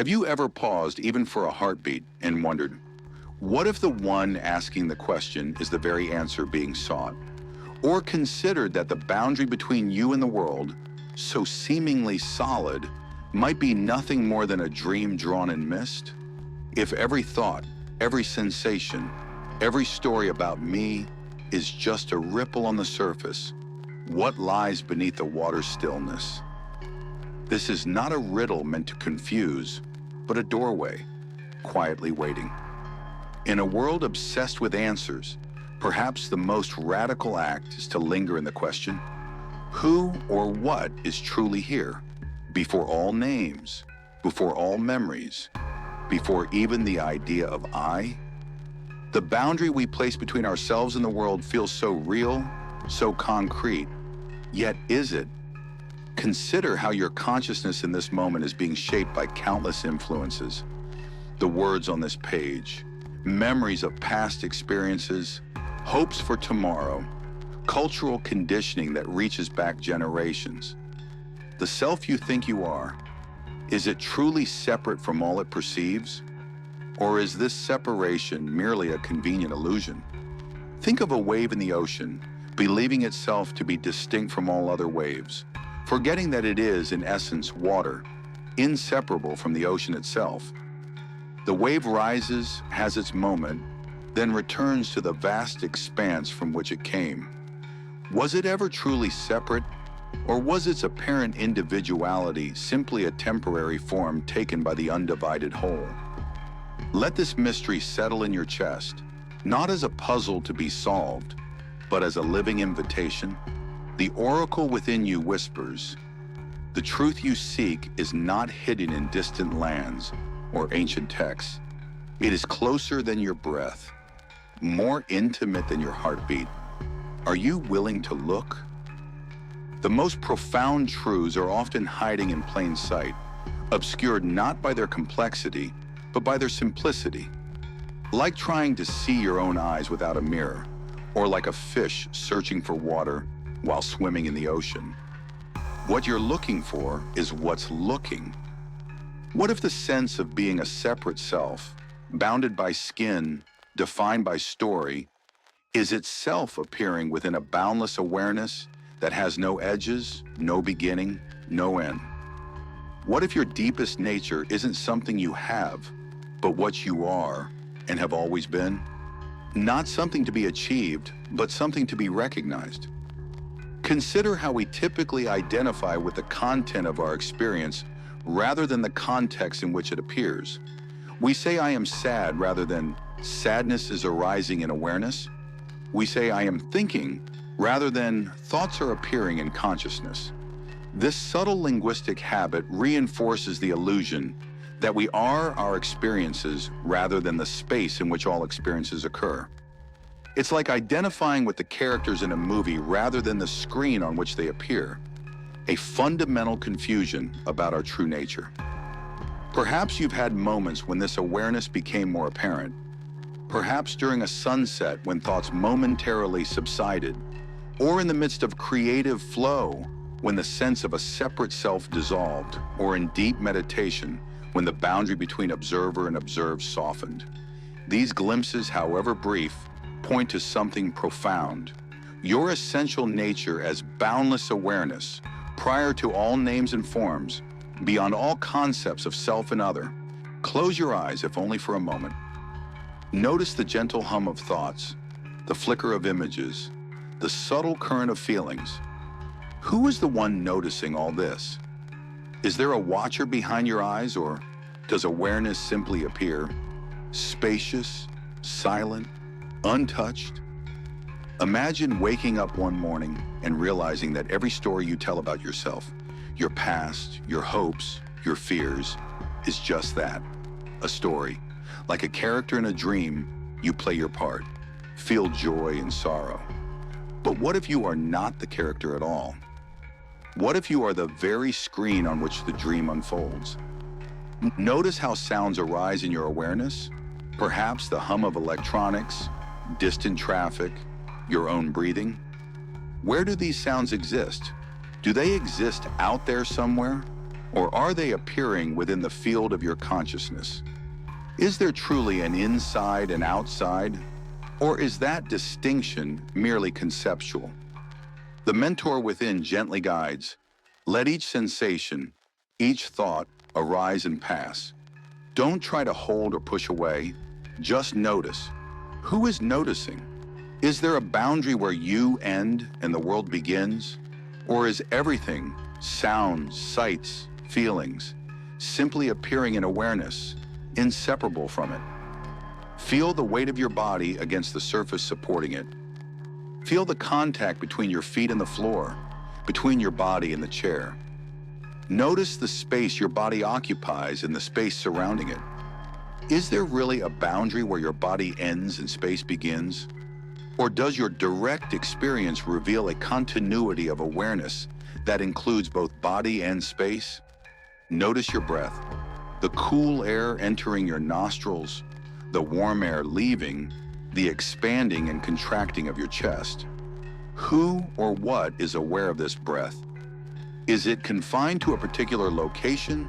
Have you ever paused even for a heartbeat and wondered, what if the one asking the question is the very answer being sought? Or considered that the boundary between you and the world, so seemingly solid, might be nothing more than a dream drawn in mist? If every thought, every sensation, every story about me is just a ripple on the surface, what lies beneath the water's stillness? This is not a riddle meant to confuse, but a doorway, quietly waiting. In a world obsessed with answers, perhaps the most radical act is to linger in the question, who or what is truly here, before all names, before all memories, before even the idea of I? The boundary we place between ourselves and the world feels so real, so concrete, yet is it? Consider how your consciousness in this moment is being shaped by countless influences. The words on this page, memories of past experiences, hopes for tomorrow, cultural conditioning that reaches back generations. The self you think you are, is it truly separate from all it perceives? Or is this separation merely a convenient illusion? Think of a wave in the ocean, believing itself to be distinct from all other waves, forgetting that it is, in essence, water, inseparable from the ocean itself. The wave rises, has its moment, then returns to the vast expanse from which it came. Was it ever truly separate, or was its apparent individuality simply a temporary form taken by the undivided whole? Let this mystery settle in your chest, not as a puzzle to be solved, but as a living invitation. The oracle within you whispers, the truth you seek is not hidden in distant lands or ancient texts. It is closer than your breath, more intimate than your heartbeat. Are you willing to look? The most profound truths are often hiding in plain sight, obscured not by their complexity, but by their simplicity. Like trying to see your own eyes without a mirror, or like a fish searching for water while swimming in the ocean. What you're looking for is what's looking. What if the sense of being a separate self, bounded by skin, defined by story, is itself appearing within a boundless awareness that has no edges, no beginning, no end? What if your deepest nature isn't something you have, but what you are and have always been? Not something to be achieved, but something to be recognized. Consider how we typically identify with the content of our experience rather than the context in which it appears. We say I am sad rather than sadness is arising in awareness. We say I am thinking rather than thoughts are appearing in consciousness. This subtle linguistic habit reinforces the illusion that we are our experiences rather than the space in which all experiences occur. It's like identifying with the characters in a movie rather than the screen on which they appear, a fundamental confusion about our true nature. Perhaps you've had moments when this awareness became more apparent, perhaps during a sunset when thoughts momentarily subsided, or in the midst of creative flow when the sense of a separate self dissolved, or in deep meditation when the boundary between observer and observed softened. These glimpses, however brief, point to something profound. Your essential nature as boundless awareness, prior to all names and forms, beyond all concepts of self and other. Close your eyes, if only for a moment. Notice the gentle hum of thoughts, the flicker of images, the subtle current of feelings. Who is the one noticing all this? Is there a watcher behind your eyes, or does awareness simply appear, spacious, silent, untouched? Imagine waking up one morning and realizing that every story you tell about yourself, your past, your hopes, your fears, is just that, a story. Like a character in a dream, you play your part, feel joy and sorrow. But what if you are not the character at all? What if you are the very screen on which the dream unfolds? Notice how sounds arise in your awareness, perhaps the hum of electronics, distant traffic, your own breathing. Where do these sounds exist? Do they exist out there somewhere? Or are they appearing within the field of your consciousness? Is there truly an inside and outside? Or is that distinction merely conceptual? The mentor within gently guides. Let each sensation, each thought arise and pass. Don't try to hold or push away. Just notice. Who is noticing? Is there a boundary where you end and the world begins? Or is everything, sounds, sights, feelings, simply appearing in awareness, inseparable from it? Feel the weight of your body against the surface supporting it. Feel the contact between your feet and the floor, between your body and the chair. Notice the space your body occupies and the space surrounding it. Is there really a boundary where your body ends and space begins? Or does your direct experience reveal a continuity of awareness that includes both body and space? Notice your breath, the cool air entering your nostrils, the warm air leaving, the expanding and contracting of your chest. Who or what is aware of this breath? Is it confined to a particular location,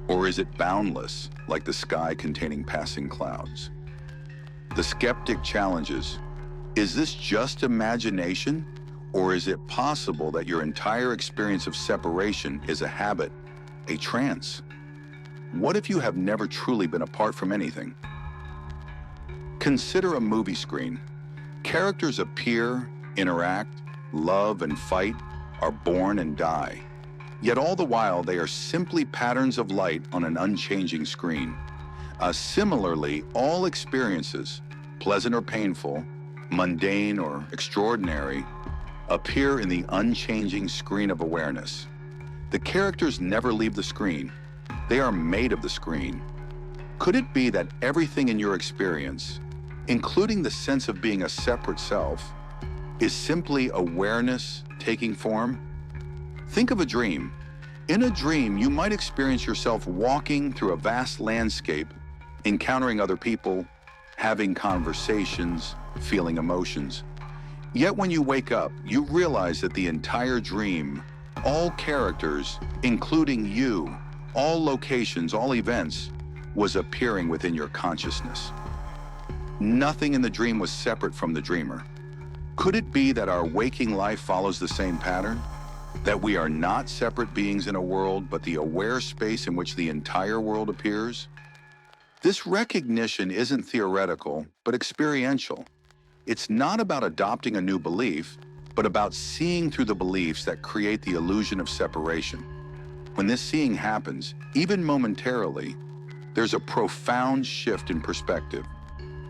or is it boundless, like the sky containing passing clouds? The skeptic challenges, is this just imagination, or is it possible that your entire experience of separation is a habit, a trance? What if you have never truly been apart from anything? Consider a movie screen. Characters appear, interact, love and fight, are born and die. Yet all the while, they are simply patterns of light on an unchanging screen. Similarly, all experiences, pleasant or painful, mundane or extraordinary, appear in the unchanging screen of awareness. The characters never leave the screen. They are made of the screen. Could it be that everything in your experience, including the sense of being a separate self, is simply awareness taking form? Think of a dream. In a dream, you might experience yourself walking through a vast landscape, encountering other people, having conversations, feeling emotions. Yet when you wake up, you realize that the entire dream, all characters, including you, all locations, all events, was appearing within your consciousness. Nothing in the dream was separate from the dreamer. Could it be that our waking life follows the same pattern? That we are not separate beings in a world, but the aware space in which the entire world appears? This recognition isn't theoretical, but experiential. It's not about adopting a new belief, but about seeing through the beliefs that create the illusion of separation. When this seeing happens, even momentarily, there's a profound shift in perspective.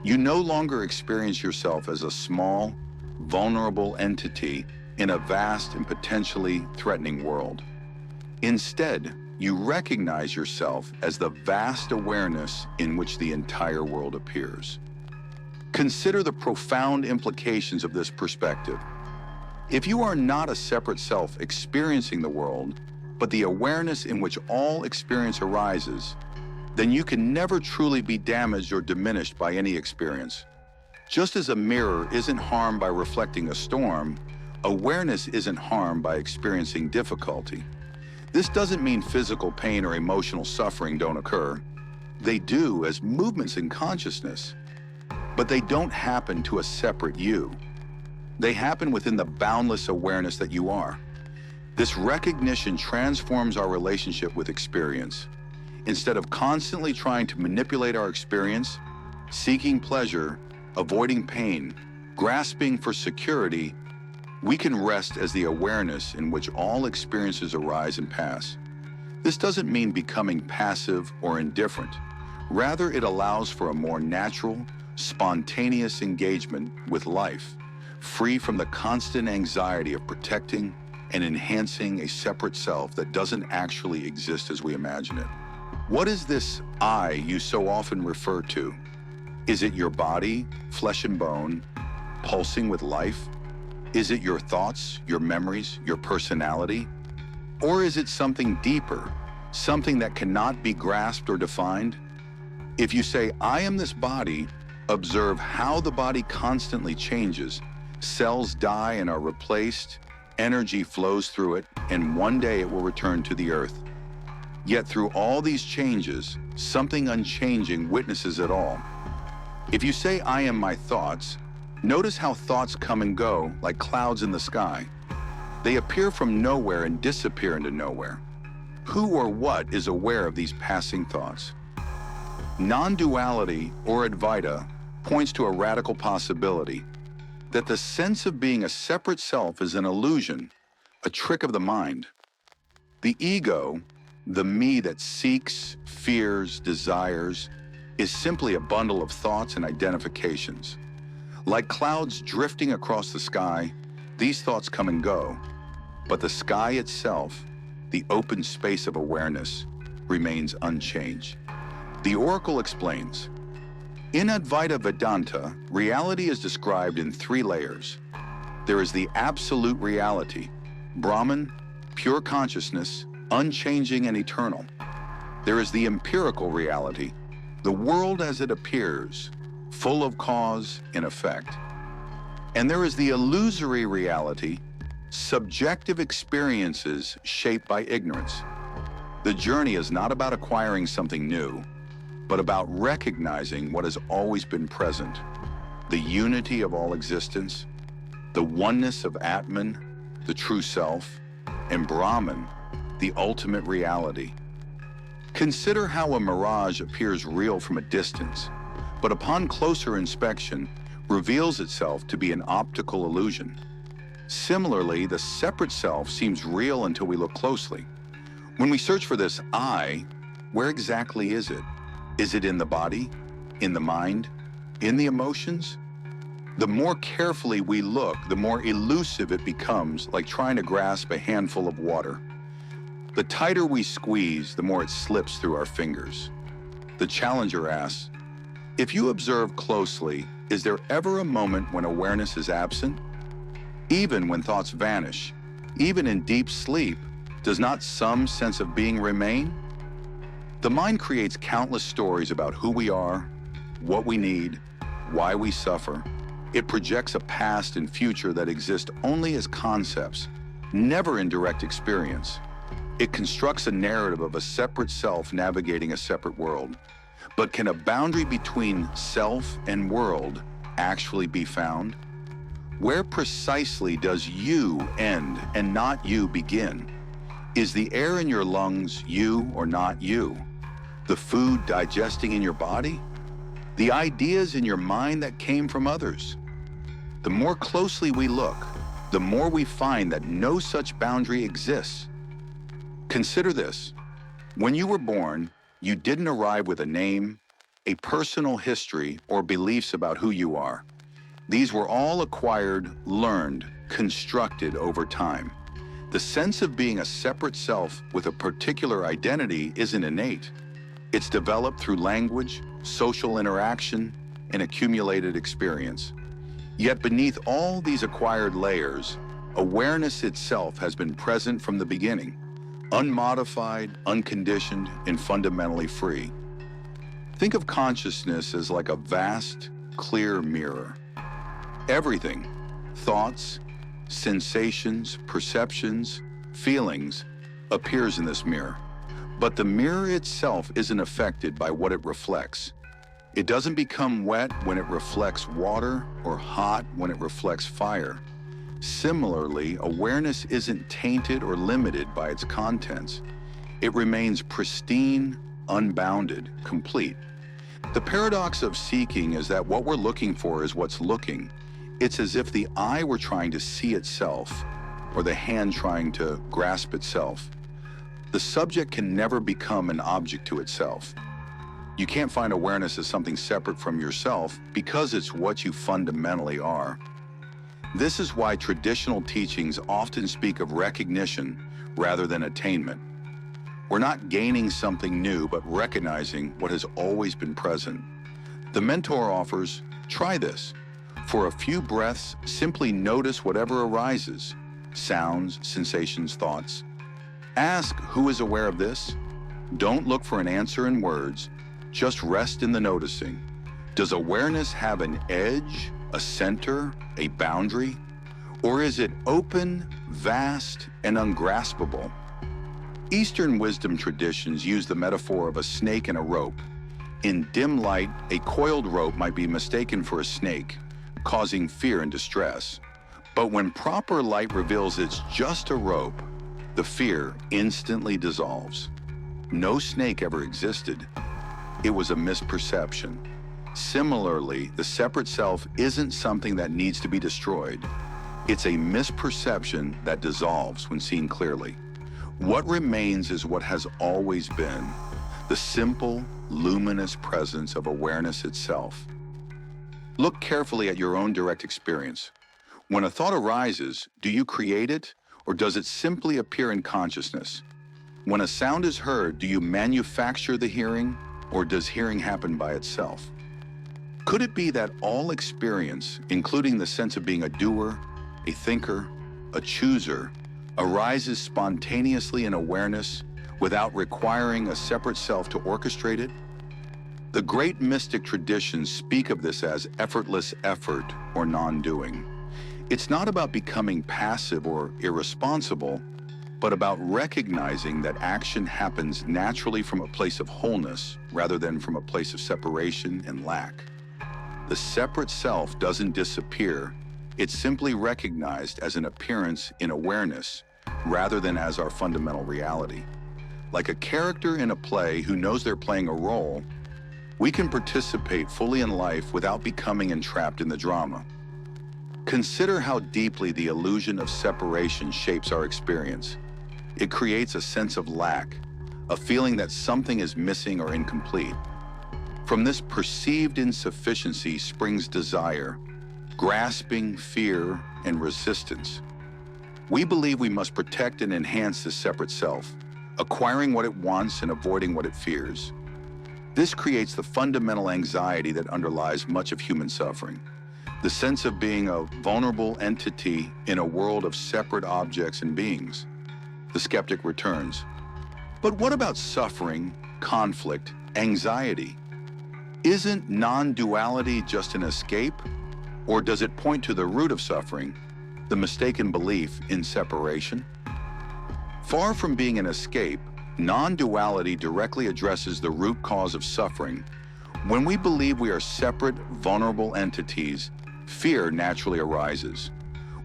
You no longer experience yourself as a small, vulnerable entity in a vast and potentially threatening world. Instead, you recognize yourself as the vast awareness in which the entire world appears. Consider the profound implications of this perspective. If you are not a separate self experiencing the world, but the awareness in which all experience arises, then you can never truly be damaged or diminished by any experience. Just as a mirror isn't harmed by reflecting a storm, awareness isn't harmed by experiencing difficulty. This doesn't mean physical pain or emotional suffering don't occur. They do as movements in consciousness, but they don't happen to a separate you. They happen within the boundless awareness that you are. This recognition transforms our relationship with experience. Instead of constantly trying to manipulate our experience, seeking pleasure, avoiding pain, grasping for security, we can rest as the awareness in which all experiences arise and pass. This doesn't mean becoming passive or indifferent. Rather, it allows for a more natural, spontaneous engagement with life, free from the constant anxiety of protecting and enhancing a separate self that doesn't actually exist as we imagine it. What is this I you so often refer to? Is it your body, flesh and bone, pulsing with life? Is it your thoughts, your memories, your personality? Or is it something deeper, something that cannot be grasped or defined? If you say, I am this body, observe how the body constantly changes. Cells die and are replaced, energy flows through it, and one day it will return to the earth. Yet through all these changes, something unchanging witnesses it all. If you say, I am my thoughts, notice how thoughts come and go like clouds in the sky. They appear from nowhere and disappear into nowhere. Who or what is aware of these passing thoughts? Non-duality, or Advaita, points to a radical possibility, that the sense of being a separate self is an illusion, a trick of the mind. The ego, the me that seeks, fears, desires, is simply a bundle of thoughts and identifications. Like clouds drifting across the sky, these thoughts come and go, but the sky itself, the open space of awareness, remains unchanged. The oracle explains, in Advaita Vedanta, reality is described in 3 layers. There is the absolute reality, Brahman, pure consciousness, unchanging and eternal. There is the empirical reality, the world as it appears, full of cause and effect. And there is the illusory reality, subjective experiences shaped by ignorance. The journey is not about acquiring something new, but about recognizing what has always been present, the unity of all existence, the oneness of Atman, the true self, and Brahman, the ultimate reality. Consider how a mirage appears real from a distance, but upon closer inspection, reveals itself to be an optical illusion. Similarly, the separate self seems real until we look closely. When we search for this I, where exactly is it? Is it in the body, in the mind, in the emotions? The more carefully we look, the more elusive it becomes, like trying to grasp a handful of water. The tighter we squeeze, the more it slips through our fingers. The challenger asks, if you observe closely, is there ever a moment when awareness is absent? Even when thoughts vanish, even in deep sleep, does not some sense of being remain? The mind creates countless stories about who we are, what we need, why we suffer. It projects a past and future that exist only as concepts, never in direct experience. It constructs a narrative of a separate self navigating a separate world. But can a boundary between self and world actually be found? Where precisely does you end and not you begin? Is the air in your lungs you or not you? The food digesting in your body? The ideas in your mind that came from others? The more closely we look, the more we find that no such boundary exists. Consider this. When you were born, you didn't arrive with a name, a personal history, or beliefs about who you are. These were all acquired, learned, constructed over time. The sense of being a separate self with a particular identity isn't innate. It's developed through language, social interaction, and accumulated experience. Yet beneath all these acquired layers, awareness itself has been present from the beginning, unmodified, unconditioned, and fundamentally free. Think of consciousness as like a vast, clear mirror. Everything, thoughts, sensations, perceptions, feelings, appears in this mirror. But the mirror itself isn't affected by what it reflects. It doesn't become wet when it reflects water or hot when it reflects fire. Similarly, awareness isn't tainted or limited by its contents. It remains pristine, unbounded, complete. The paradox of seeking is that what we're looking for is what's looking. It's as if the eye were trying to see itself, or the hand trying to grasp itself. The subject can never become an object to itself. You can't find awareness as something separate from yourself because it's what you fundamentally are. This is why traditional teachings often speak of recognition rather than attainment. We're not gaining something new, but recognizing what has always been present. The mentor offers, try this. For a few breaths, simply notice whatever arises, sounds, sensations, thoughts. Ask who is aware of this. Don't look for an answer in words, just rest in the noticing. Does awareness have an edge, a center, a boundary? Or is it open, vast, and ungraspable? Eastern wisdom traditions use the metaphor of a snake and a rope. In dim light, a coiled rope might be mistaken for a snake, causing fear and distress. But when proper light reveals it's just a rope, the fear instantly dissolves. No snake ever existed. It was a misperception. Similarly, the separate self isn't something that needs to be destroyed. It's a misperception that dissolves when seen clearly. What remains is what has always been, the simple, luminous presence of awareness itself. Look carefully at your own direct experience. When a thought arises, do you create it, or does it simply appear in consciousness? When a sound is heard, do you manufacture the hearing, or does hearing happen by itself? Could it be that all experience, including the sense of being a doer, a thinker, a chooser, arises spontaneously in awareness without requiring a separate self to orchestrate it? The great mystic traditions speak of this as effortless effort or non-doing. It's not about becoming passive or irresponsible, but about recognizing that action happens naturally from a place of wholeness rather than from a place of separation and lack. The separate self doesn't disappear. It's simply recognized as an appearance in awareness rather than as our fundamental reality. Like a character in a play who knows they're playing a role, we can participate fully in life without becoming entrapped in the drama. Consider how deeply the illusion of separation shapes our experience. It creates a sense of lack, a feeling that something is missing or incomplete. From this perceived insufficiency springs desire, grasping, fear, and resistance. We believe we must protect and enhance this separate self, acquiring what it wants and avoiding what it fears. This creates the fundamental anxiety that underlies much of human suffering, the sense of being a vulnerable entity in a world of separate objects and beings. The skeptic returns. But what about suffering, conflict, anxiety? Isn't non-duality just an escape? Or does it point to the root of suffering, the mistaken belief in separation? Far from being an escape, non-duality directly addresses the root cause of suffering. When we believe we are separate, vulnerable entities, fear naturally arises.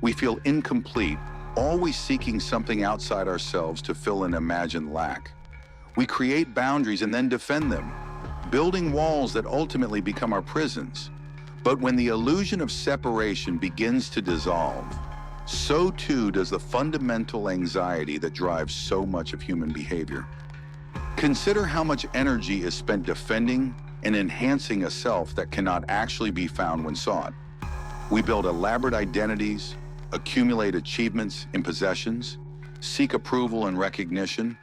We feel incomplete, always seeking something outside ourselves to fill an imagined lack. We create boundaries and then defend them, building walls that ultimately become our prisons. But when the illusion of separation begins to dissolve, so too does the fundamental anxiety that drives so much of human behavior. Consider how much energy is spent defending and enhancing a self that cannot actually be found when sought. We build elaborate identities, accumulate achievements and possessions, seek approval and recognition,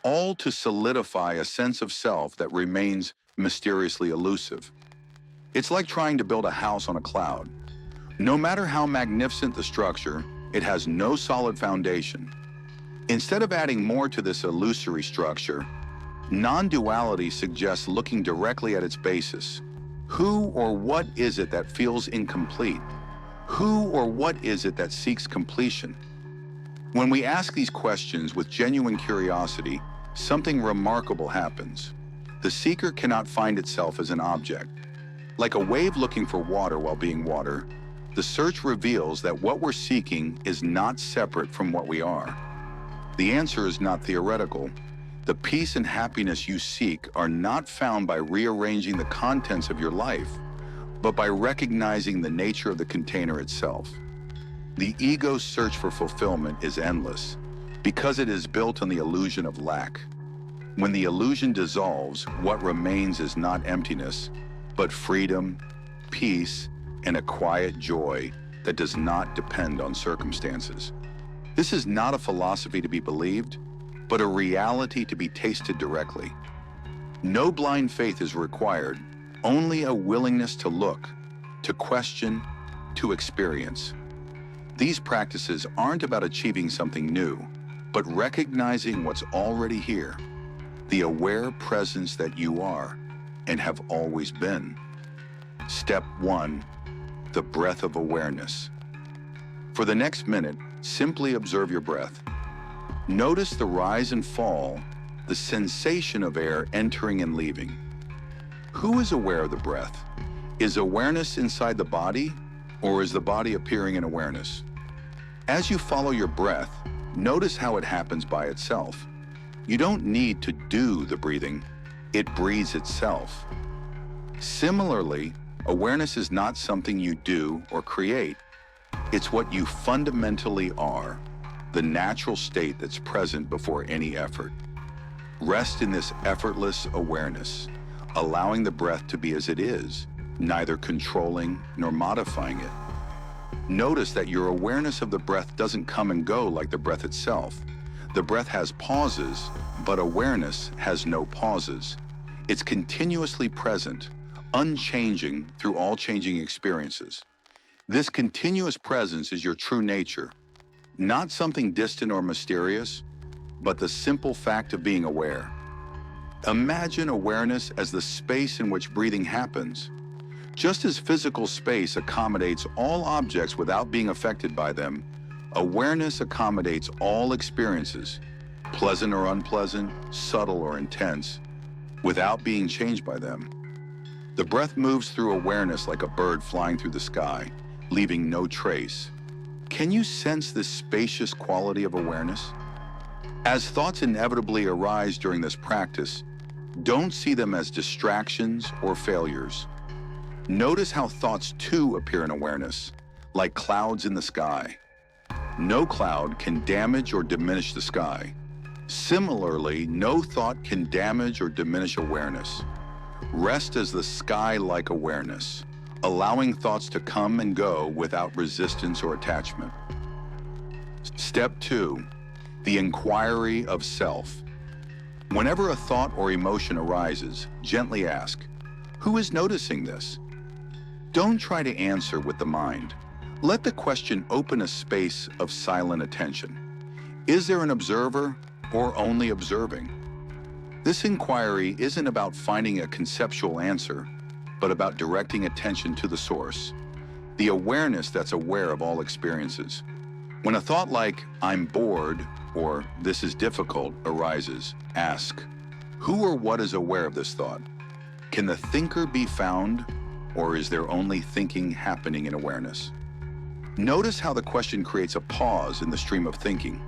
all to solidify a sense of self that remains mysteriously elusive. It's like trying to build a house on a cloud. No matter how magnificent the structure, it has no solid foundation. Instead of adding more to this illusory structure, non-duality suggests looking directly at its basis. Who or what is it that feels incomplete? Who or what is it that seeks completion? When we ask these questions with genuine curiosity, something remarkable happens. The seeker cannot find itself as an object. Like a wave looking for water while being water, the search reveals that what we're seeking is not separate from what we are. The answer is not theoretical. The peace and happiness you seek are not found by rearranging the contents of your life, but by recognizing the nature of the container itself. The ego's search for fulfillment is endless because it is built on the illusion of lack. When the illusion dissolves, what remains is not emptiness, but freedom, peace, and a quiet joy that does not depend on circumstances. This is not a philosophy to be believed, but a reality to be tasted directly. No blind faith is required, only a willingness to look, to question, to experience. These practices aren't about achieving something new, but recognizing what's already here, the aware presence that you are and have always been. Step 1. The breath of awareness. For the next minute, simply observe your breath. Notice the rise and fall, the sensation of air entering and leaving. Who is aware of the breath? Is awareness inside the body, or is the body appearing in awareness? As you follow your breath, notice how it happens by itself. You don't need to do the breathing, it breathes itself. Similarly, awareness is not something you do or create. It's what you fundamentally are, the natural state that's present before any effort. Rest in this effortless awareness, allowing the breath to be as it is, neither controlling nor modifying it. Notice that your awareness of the breath doesn't come and go like the breath itself. The breath has pauses, but awareness has no pauses. It's continuously present, unchanging through all changing experiences. This continuous presence is your true nature, not something distant or mysterious, but the simple fact of being aware. Imagine awareness as the space in which breathing happens. Just as physical space accommodates all objects without being affected by them, awareness accommodates all experiences, pleasant or unpleasant, subtle or intense, without being changed by them. The breath moves through awareness like a bird flying through the sky, leaving no trace. Can you sense this spacious quality of awareness? As thoughts inevitably arise during this practice, don't see them as distractions or failures. Notice how thoughts too appear in awareness, like clouds in the sky. No cloud can damage or diminish the sky. Similarly, no thought can damage or diminish awareness. Rest as the sky-like awareness, allowing thoughts to come and go without resistance or attachment. Step 2, the inquiry of self. Whenever a thought or emotion arises, gently ask, who is noticing this? Don't try to answer with the mind. Let the question open a space of silent attention. Is there an observer or only observing? This inquiry isn't about finding a conceptual answer, but about directing attention to the source, the awareness that's aware of all experiences. When a thought like, I'm bored, or this is difficult, arises, ask, who or what is aware of this thought? Can the thinker be found, or is there only thinking happening in awareness? Notice how the question creates a pause in the stream of thinking,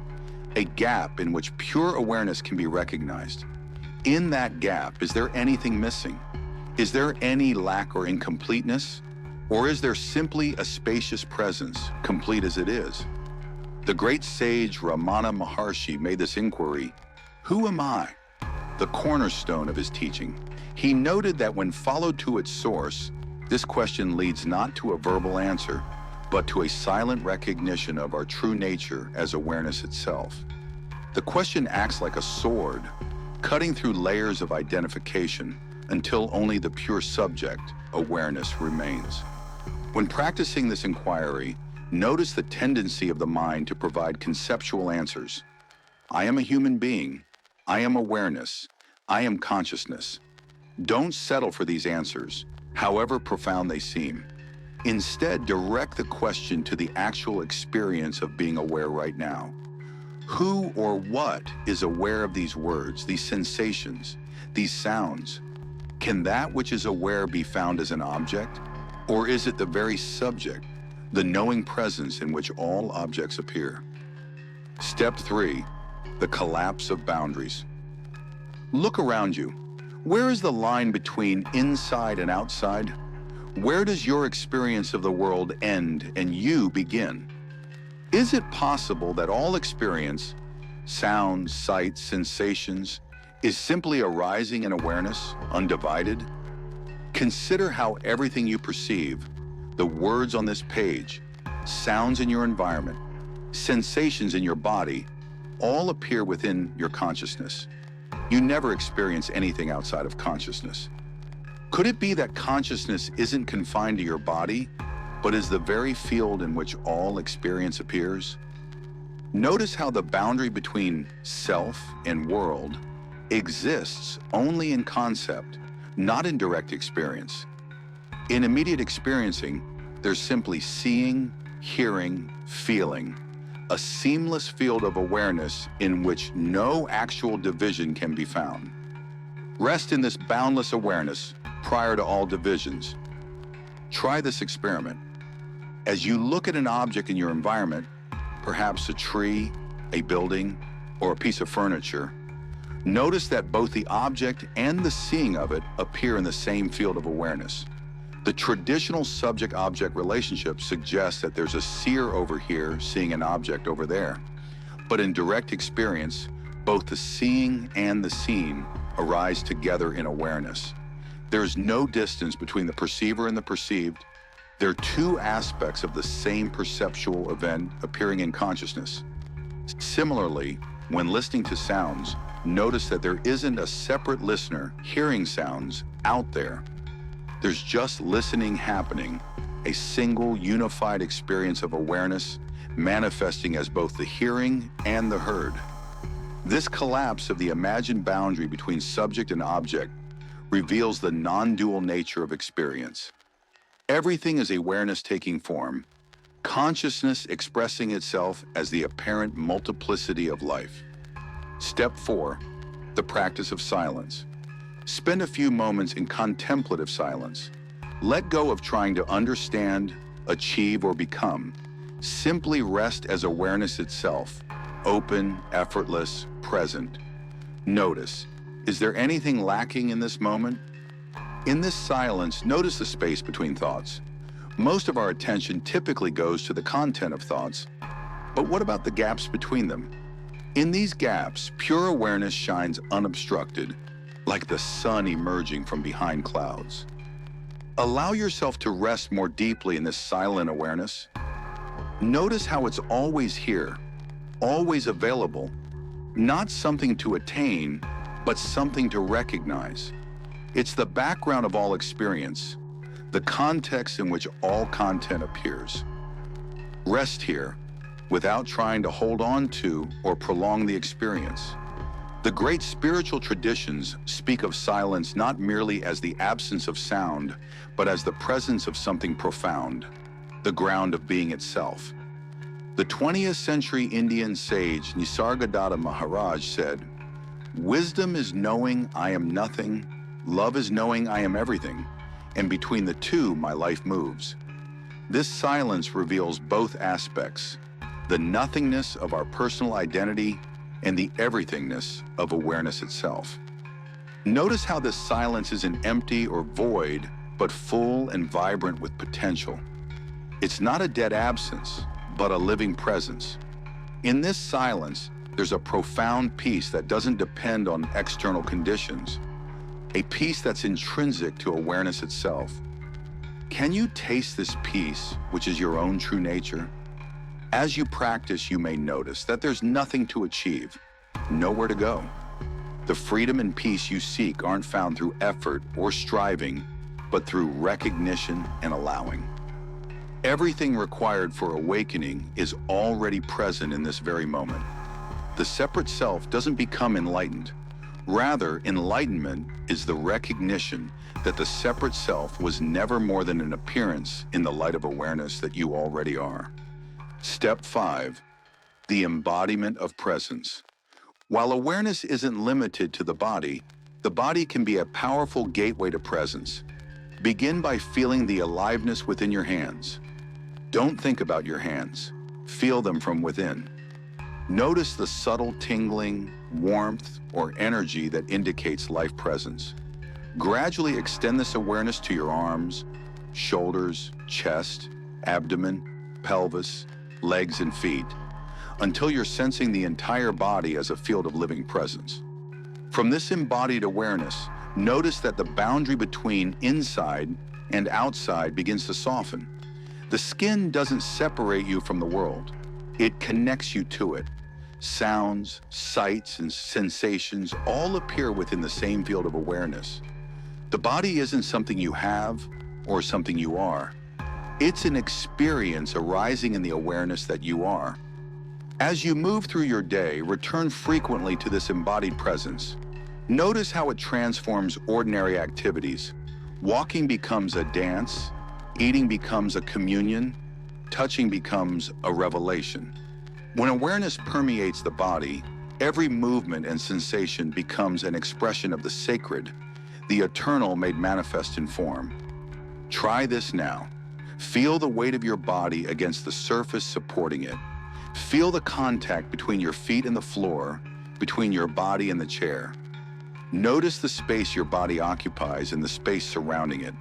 a gap in which pure awareness can be recognized. In that gap, is there anything missing? Is there any lack or incompleteness? Or is there simply a spacious presence, complete as it is? The great sage Ramana Maharshi made this inquiry, who am I? The cornerstone of his teaching. He noted that when followed to its source, this question leads not to a verbal answer, but to a silent recognition of our true nature as awareness itself. The question acts like a sword, cutting through layers of identification until only the pure subject, awareness, remains. When practicing this inquiry, notice the tendency of the mind to provide conceptual answers. I am a human being. I am awareness. I am consciousness. Don't settle for these answers, however profound they seem. Instead, direct the question to the actual experience of being aware right now. Who or what is aware of these words, these sensations, these sounds? Can that which is aware be found as an object? Or is it the very subject, the knowing presence in which all objects appear? Step 3, the collapse of boundaries. Look around you. Where is the line between inside and outside? Where does your experience of the world end and you begin? Is it possible that all experience, sounds, sights, sensations, is simply arising in awareness, undivided? Consider how everything you perceive, the words on this page, sounds in your environment, sensations in your body, all appear within your consciousness. You never experience anything outside of consciousness. Could it be that consciousness isn't confined to your body, but is the very field in which all experience appears? Notice how the boundary between self and world exists only in concept, not in direct experience. In immediate experiencing, there's simply seeing, hearing, feeling, a seamless field of awareness in which no actual division can be found. Rest in this boundless awareness prior to all divisions. Try this experiment. As you look at an object in your environment, perhaps a tree, a building, or a piece of furniture, notice that both the object and the seeing of it appear in the same field of awareness. The traditional subject-object relationship suggests that there's a seer over here seeing an object over there. But in direct experience, both the seeing and the seen arise together in awareness. There's no distance between the perceiver and the perceived. They're two aspects of the same perceptual event appearing in consciousness. Similarly, when listening to sounds, notice that there isn't a separate listener hearing sounds out there. There's just listening happening, a single unified experience of awareness manifesting as both the hearing and the heard. This collapse of the imagined boundary between subject and object reveals the non-dual nature of experience. Everything is awareness taking form, consciousness expressing itself as the apparent multiplicity of life. Step 4, the practice of silence. Spend a few moments in contemplative silence. Let go of trying to understand, achieve, or become. Simply rest as awareness itself, open, effortless, present. Notice, is there anything lacking in this moment? In this silence, notice the space between thoughts. Most of our attention typically goes to the content of thoughts, but what about the gaps between them? In these gaps, pure awareness shines unobstructed, like the sun emerging from behind clouds. Allow yourself to rest more deeply in this silent awareness. Notice how it's always here, always available, not something to attain, but something to recognize. It's the background of all experience, the context in which all content appears. Rest here, without trying to hold on to or prolong the experience. The great spiritual traditions speak of silence not merely as the absence of sound, but as the presence of something profound, the ground of being itself. The 20th century Indian sage Nisargadatta Maharaj said, "Wisdom is knowing I am nothing, love is knowing I am everything, and between the two my life moves." This silence reveals both aspects, the nothingness of our personal identity and the everythingness of awareness itself. Notice how this silence isn't empty or void, but full and vibrant with potential. It's not a dead absence, but a living presence. In this silence, there's a profound peace that doesn't depend on external conditions, a peace that's intrinsic to awareness itself. Can you taste this peace, which is your own true nature? As you practice, you may notice that there's nothing to achieve, nowhere to go. The freedom and peace you seek aren't found through effort or striving, but through recognition and allowing. Everything required for awakening is already present in this very moment. The separate self doesn't become enlightened. Rather, enlightenment is the recognition that the separate self was never more than an appearance in the light of awareness that you already are. Step 5, the embodiment of presence. While awareness isn't limited to the body can be a powerful gateway to presence. Begin by feeling the aliveness within your hands. Don't think about your hands. Feel them from within. Notice the subtle tingling, warmth, or energy that indicates life presence. Gradually extend this awareness to your arms, shoulders, chest, abdomen, pelvis, legs, and feet, until you're sensing the entire body as a field of living presence. From this embodied awareness, notice that the boundary between inside and outside begins to soften. The skin doesn't separate you from the world. It connects you to it. Sounds, sights, and sensations all appear within the same field of awareness. The body isn't something you have or something you are. It's an experience arising in the awareness that you are. As you move through your day, return frequently to this embodied presence. Notice how it transforms ordinary activities. Walking becomes a dance, eating becomes a communion, touching becomes a revelation. When awareness permeates the body, every movement and sensation becomes an expression of the sacred, the eternal made manifest in form. Try this now. Feel the weight of your body against the surface supporting it. Feel the contact between your feet and the floor, between your body and the chair. Notice the space your body occupies and the space surrounding it.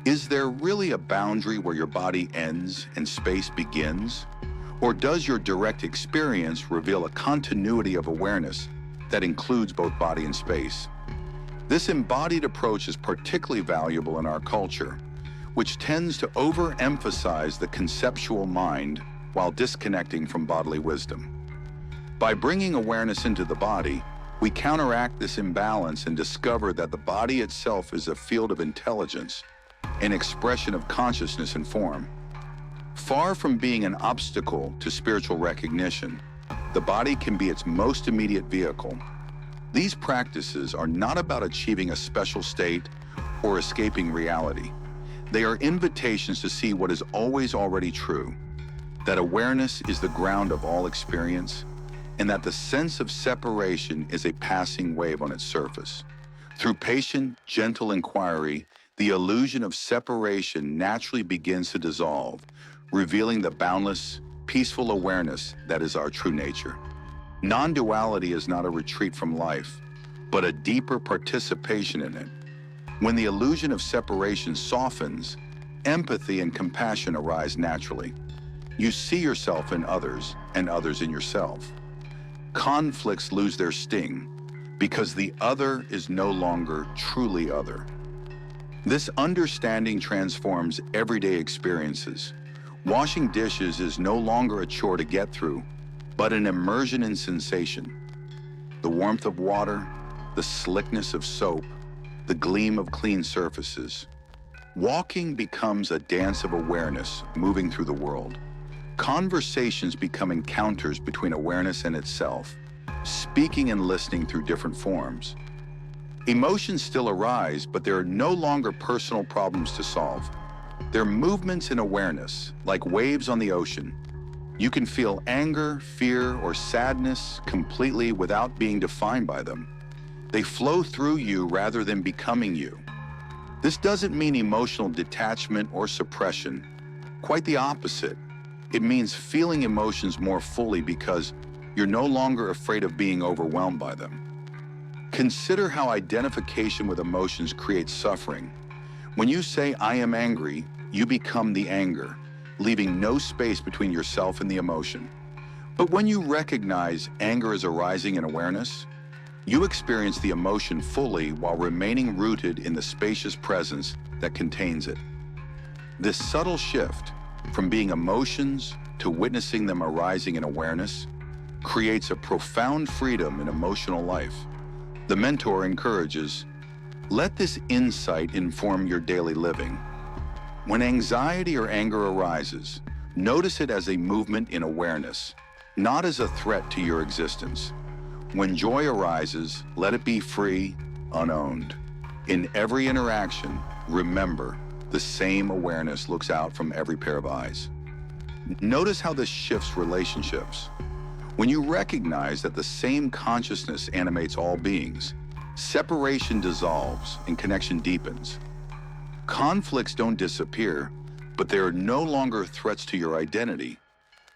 Is there really a boundary where your body ends and space begins? Or does your direct experience reveal a continuity of awareness that includes both body and space? This embodied approach is particularly valuable in our culture, which tends to overemphasize the conceptual mind while disconnecting from bodily wisdom. By bringing awareness into the body, we counteract this imbalance and discover that the body itself is a field of intelligence, an expression of consciousness and form. Far from being an obstacle to spiritual recognition, the body can be its most immediate vehicle. These practices are not about achieving a special state or escaping reality. They are invitations to see what is always already true, that awareness is the ground of all experience, and that the sense of separation is a passing wave on its surface. Through patient, gentle inquiry, the illusion of separation naturally begins to dissolve, revealing the boundless, peaceful awareness that is our true nature. Non-duality is not a retreat from life, but a deeper participation in it. When the illusion of separation softens, empathy and compassion arise naturally. You see yourself in others and others in yourself. Conflicts lose their sting because the other is no longer truly other. This understanding transforms everyday experiences. Washing dishes is no longer a chore to get through, but an immersion in sensation. The warmth of water, the slickness of soap, the gleam of clean surfaces. Walking becomes a dance of awareness moving through the world. Conversations become encounters between awareness and itself, speaking and listening through different forms. Emotions still arise, but there are no longer personal problems to solve. They're movements in awareness, like waves on the ocean. You can feel anger, fear, or sadness completely without being defined by them. They flow through you rather than becoming you. This doesn't mean emotional detachment or suppression. Quite the opposite. It means feeling emotions more fully because you're no longer afraid of being overwhelmed by them. Consider how identification with emotions creates suffering. When you say, "I am angry," you become the anger, leaving no space between yourself and the emotion. But when you recognize anger is arising in awareness, you experience the emotion fully while remaining rooted in the spacious presence that contains it. This subtle shift, from being emotions to witnessing them arising in awareness, creates a profound freedom in emotional life. The mentor encourages, let this insight inform your daily living. When anxiety or anger arises, notice it as a movement in awareness, not as a threat to your existence. When joy arises, let it be free, unowned. In every interaction, remember, the same awareness looks out from every pair of eyes. Notice how this shifts relationships. When you recognize that the same consciousness animates all beings, separation dissolves and connection deepens. Conflicts don't disappear, but they are no longer threats to your identity.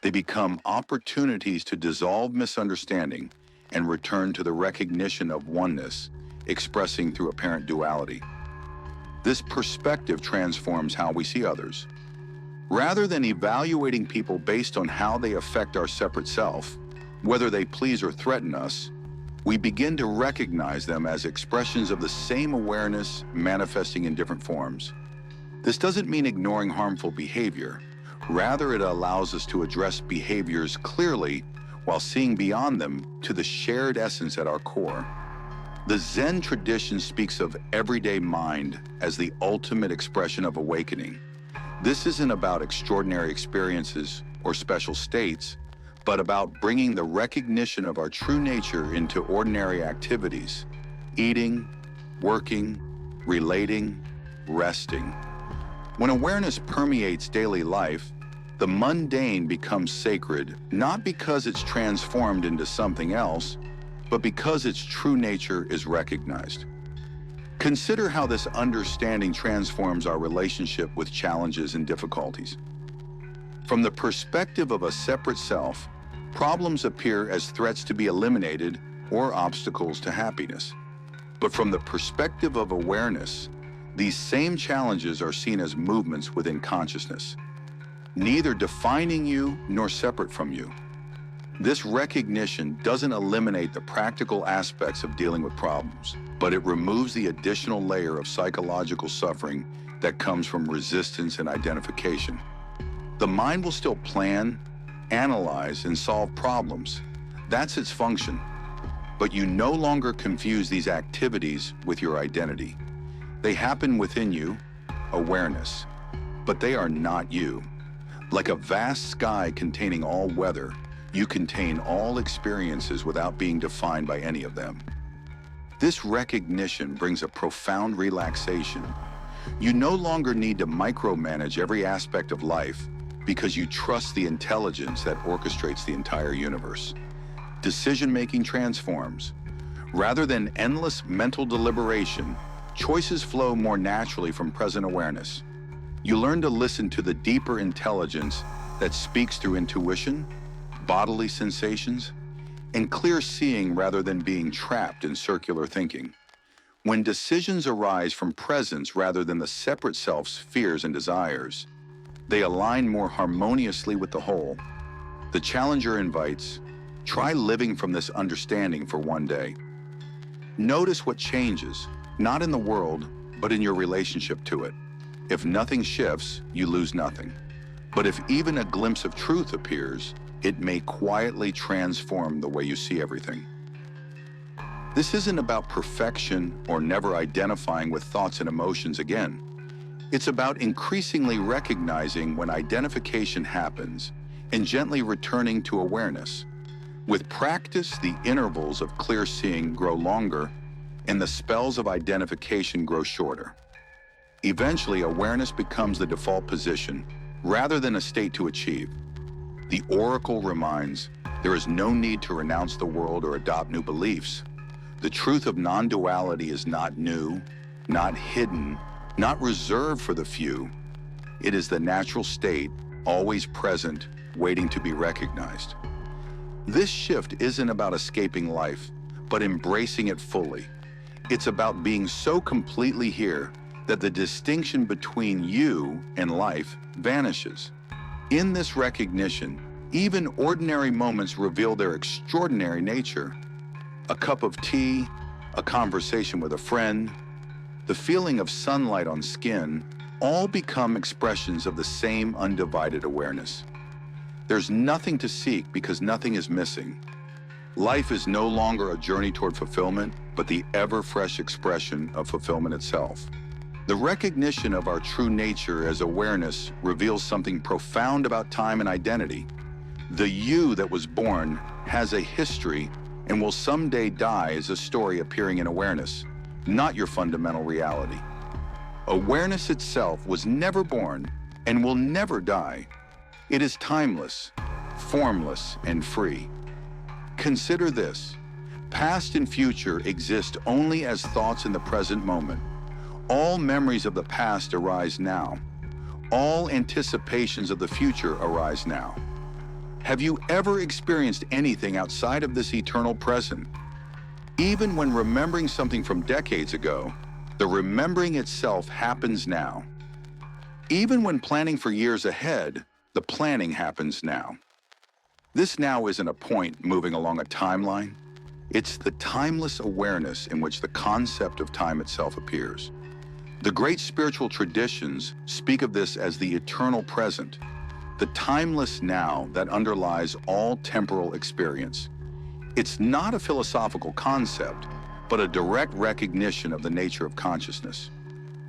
They become opportunities to dissolve misunderstanding and return to the recognition of oneness, expressing through apparent duality. This perspective transforms how we see others. Rather than evaluating people based on how they affect our separate self, whether they please or threaten us, we begin to recognize them as expressions of the same awareness manifesting in different forms. This doesn't mean ignoring harmful behavior. Rather, it allows us to address behaviors clearly while seeing beyond them to the shared essence at our core. The Zen tradition speaks of everyday mind as the ultimate expression of awakening. This isn't about extraordinary experiences or special states, but about bringing the recognition of our true nature into ordinary activities, eating, working, relating, resting. When awareness permeates daily life, The mundane becomes sacred, not because it's transformed into something else, but because its true nature is recognized. Consider how this understanding transforms our relationship with challenges and difficulties. From the perspective of a separate self, problems appear as threats to be eliminated or obstacles to happiness. But from the perspective of awareness, these same challenges are seen as movements within consciousness, neither defining you nor separate from you. This recognition doesn't eliminate the practical aspects of dealing with problems, but it removes the additional layer of psychological suffering that comes from resistance and identification. The mind will still plan, analyze, and solve problems. That's its function. But you no longer confuse these activities with your identity. They happen within you, awareness, but they are not you. Like a vast sky containing all weather, you contain all experiences without being defined by any of them. This recognition brings a profound relaxation. You no longer need to micromanage every aspect of life because you trust the intelligence that orchestrates the entire universe. Decision-making transforms. Rather than endless mental deliberation, choices flow more naturally from present awareness. You learn to listen to the deeper intelligence that speaks through intuition, bodily sensations, and clear seeing rather than being trapped in circular thinking. When decisions arise from presence rather than the separate self's fears and desires, they align more harmoniously with the whole. The challenger invites, try living from this understanding for one day. Notice what changes, not in the world, but in your relationship to it. If nothing shifts, you lose nothing. But if even a glimpse of truth appears, it may quietly transform the way you see everything. This isn't about perfection or never identifying with thoughts and emotions again. It's about increasingly recognizing when identification happens and gently returning to awareness. With practice, the intervals of clear seeing grow longer and the spells of identification grow shorter. Eventually, awareness becomes the default position rather than a state to achieve. The oracle reminds, there is no need to renounce the world or adopt new beliefs. The truth of non-duality is not new, not hidden, not reserved for the few. It is the natural state, always present, waiting to be recognized. This shift isn't about escaping life, but embracing it fully. It's about being so completely here that the distinction between you and life vanishes. In this recognition, even ordinary moments reveal their extraordinary nature. A cup of tea, a conversation with a friend, the feeling of sunlight on skin, all become expressions of the same undivided awareness. There's nothing to seek because nothing is missing. Life is no longer a journey toward fulfillment, but the ever-fresh expression of fulfillment itself. The recognition of our true nature as awareness reveals something profound about time and identity. The you that was born has a history and will someday die as a story appearing in awareness, not your fundamental reality. Awareness itself was never born and will never die. It is timeless, formless, and free. Consider this: past and future exist only as thoughts in the present moment. All memories of the past arise now. All anticipations of the future arise now. Have you ever experienced anything outside of this eternal present? Even when remembering something from decades ago, the remembering itself happens now. Even when planning for years ahead, the planning happens now. This now isn't a point moving along a timeline. It's the timeless awareness in which the concept of time itself appears. The great spiritual traditions speak of this as the eternal present, the timeless now that underlies all temporal experience. It's not a philosophical concept, but a direct recognition of the nature of consciousness.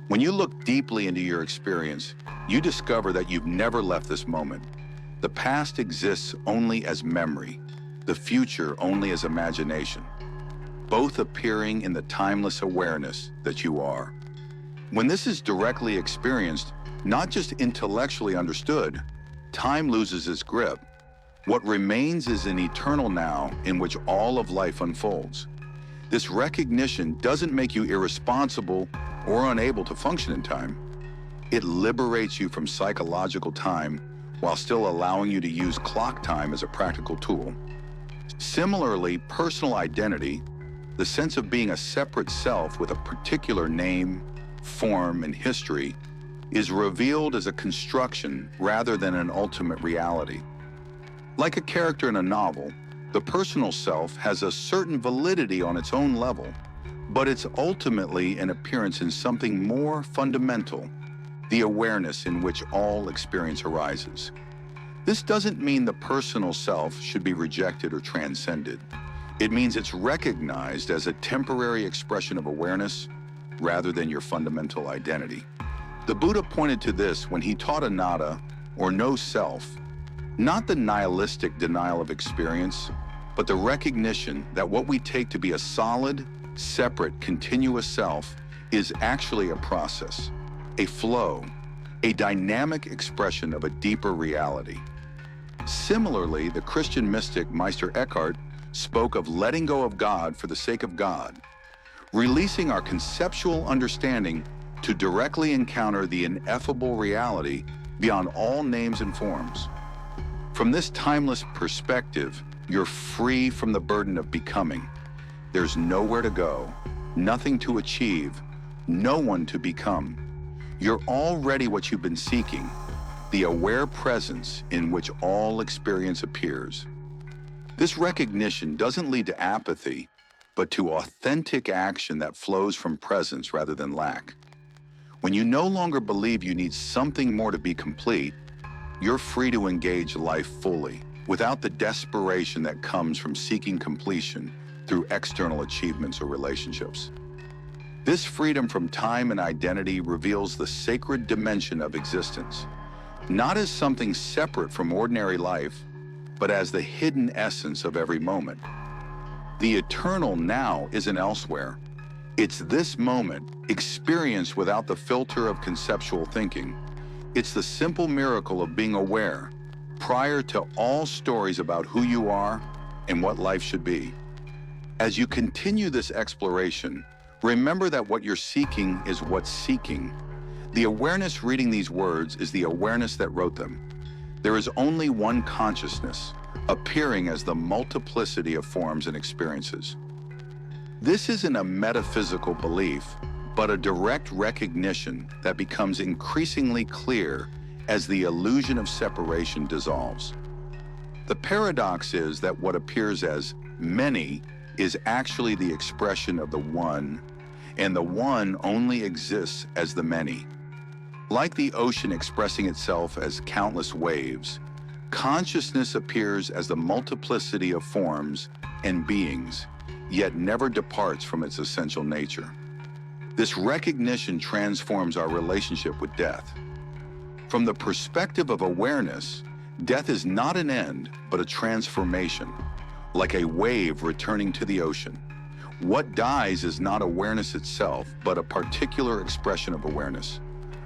When you look deeply into your experience, you discover that you've never left this moment. The past exists only as memory, the future only as imagination, both appearing in the timeless awareness that you are. When this is directly experienced, not just intellectually understood, time loses its grip. What remains is an eternal now in which all of life unfolds. This recognition doesn't make you irresponsible or unable to function in time. It liberates you from psychological time while still allowing you to use clock time as a practical tool. Similarly, personal identity, the sense of being a separate self with a particular name, form, and history, is revealed as a construction rather than an ultimate reality. Like a character in a novel, the personal self has a certain validity on its own level, but it's ultimately an appearance in something more fundamental, the awareness in which all experience arises. This doesn't mean the personal self should be rejected or transcended. It means it's recognized as a temporary expression of awareness rather than your fundamental identity. The Buddha pointed to this when he taught anatta, or no self, not the nihilistic denial of experience, but the recognition that what we take to be a solid, separate, continuous self is actually a process, a flow, a dynamic expression of a deeper reality. Similarly, the Christian mystic Meister Eckhart spoke of letting go of God for the sake of God, releasing our conceptual understanding to directly encounter the ineffable reality beyond all names and forms. From this timeless perspective, you're free from the burden of becoming. There's nowhere to go, nothing to achieve, no one to become. You're already what you've been seeking, the aware presence in which all experience appears. This recognition doesn't lead to apathy, but to authentic action that flows from presence rather than lack. When you no longer believe you need something more to be complete, you're free to engage life fully, without the desperation that comes from seeking completion through external achievements or relationships. This freedom from time and identity reveals the sacred dimension of existence, not as something separate from ordinary life, but as the hidden essence of every moment. The eternal now isn't elsewhere. It's this moment, experienced without the filter of conceptual thinking. It's the simple miracle of being aware, prior to all stories about who you are and what life should be. As you continue this exploration, remember that what you're seeking is what's seeking. The awareness reading these words is the awareness that wrote them. There is only one consciousness, appearing as the multiplicity of forms and experiences. This isn't a metaphysical belief, but a direct recognition that becomes increasingly clear as the illusion of separation dissolves. The paradox is that what appears as many is actually the expression of the one, and the one only exists as the many. Like the ocean expressing itself as countless waves, consciousness appears as the multiplicity of forms and beings, yet never departs from its essential nature. This recognition transforms our relationship with death. From the perspective of awareness, death is not an end, but a transformation, like a wave returning to the ocean. What dies is not awareness itself, but a particular expression of awareness,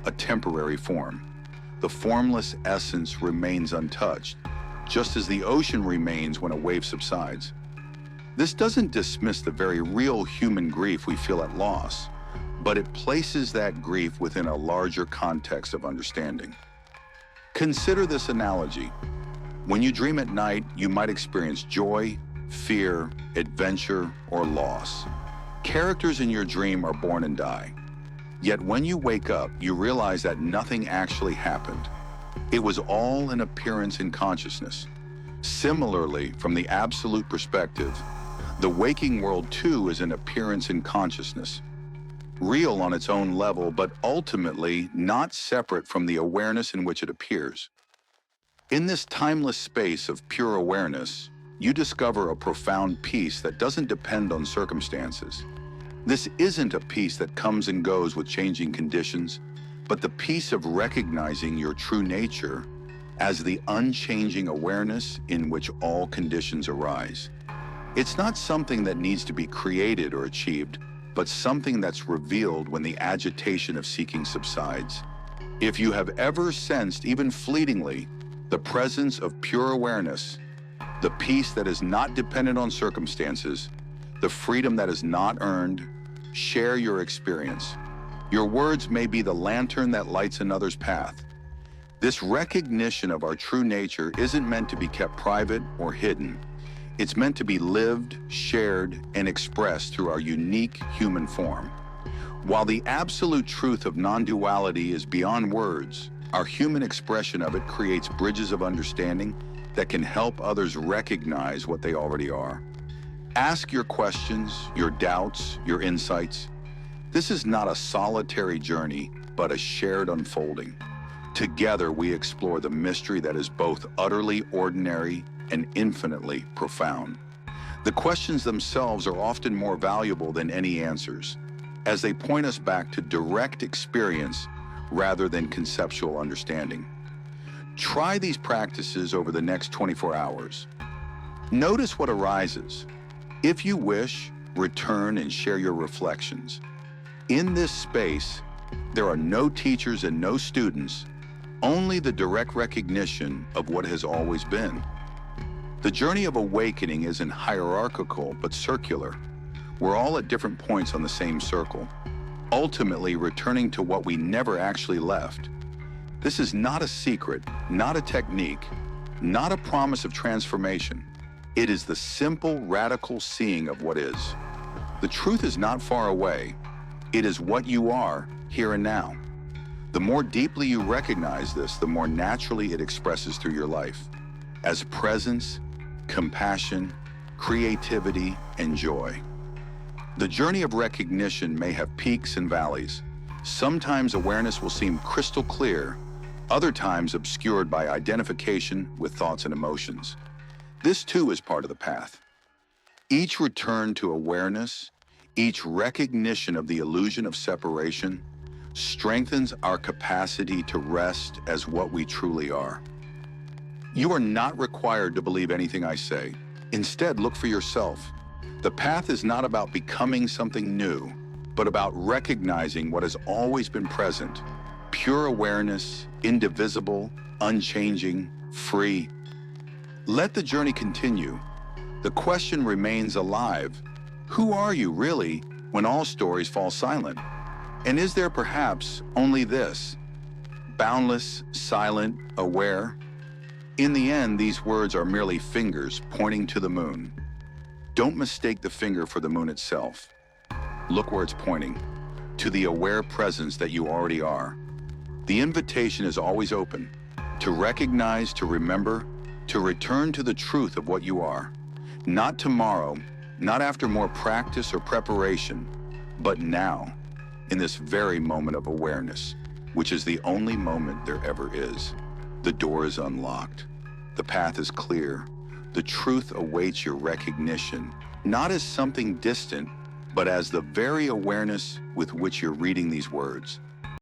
a temporary form. The formless essence remains untouched, just as the ocean remains when a wave subsides. This doesn't dismiss the very real human grief we feel at loss, but it places that grief within a larger context of understanding. Consider this analogy. When you dream at night, you might experience joy, fear, adventure, or loss. Characters in your dream are born and die. Yet when you wake up, you realize that nothing actually happened. It was all an appearance in consciousness. Similarly, from the absolute perspective, the waking world too is an appearance in consciousness. Real on its own level, but ultimately not separate from the awareness in which it appears. In this timeless space of pure awareness, you discover a profound peace that doesn't depend on circumstances. This isn't a peace that comes and goes with changing conditions, but the peace of recognizing your true nature as the unchanging awareness in which all conditions arise. It's not something that needs to be created or achieved, but something that's revealed when the agitation of seeking subsides. If you have ever sensed, even fleetingly, the presence of pure awareness, the peace that is not dependent on circumstances, the freedom that is not earned. Share your experience. Your words may be the lantern that lights another's path. This recognition of our true nature isn't meant to be kept private or hidden. It's meant to be lived, shared, and expressed through our unique human form. While the absolute truth of non-duality is beyond words, our human expression of it creates bridges of understanding that can help others recognize what they already are. Ask your questions, your doubts, your insights. This is not a solitary journey, but a shared unfolding. Together, we explore the mystery that is both utterly ordinary and infinitely profound. The questions themselves are often more valuable than any answers, as they point us back to direct experience rather than conceptual understanding. Try these practices over the next 24 hours. Notice what arises. If you wish, return and share your reflections. In this space, there are no teachers and no students, only the direct recognition of what has always been. The journey of awakening isn't hierarchical but circular. We're all at different points on the same circle, ultimately returning to what we never actually left. This is not a secret, not a technique, not a promise of transformation. It is the simple, radical seeing of what is. The truth is not far away. It is what you are, here and now. The more deeply you recognize this, the more naturally it expresses through your life, as presence, compassion, creativity, and joy. The journey of recognition may have peaks and valleys. Sometimes awareness will seem crystal clear, other times obscured by identification with thoughts and emotions. This too is part of the path. Each return to awareness, each recognition of the illusion of separation, strengthens our capacity to rest as what we truly are. You are not required to believe anything I say. Instead, look for yourself. The path is not about becoming something new, but about recognizing what has always been present. Pure awareness, indivisible, unchanging, free. Let the journey continue. The question remains alive. Who are you really when all stories fall silent? And is there perhaps only this? Boundless, silent, aware? In the end, these words are merely fingers pointing to the moon. Don't mistake the finger for the moon itself. Look where it's pointing, to the aware presence that you already are. The invitation is always open, to recognize, to remember, to return to the truth of what you are. Not tomorrow, not after more practice or preparation, but now, in this very moment of awareness, which is the only moment there ever is. The door is unlocked. The path is clear. The truth awaits your recognition, not as something distant, but as the very awareness with which you're reading these words.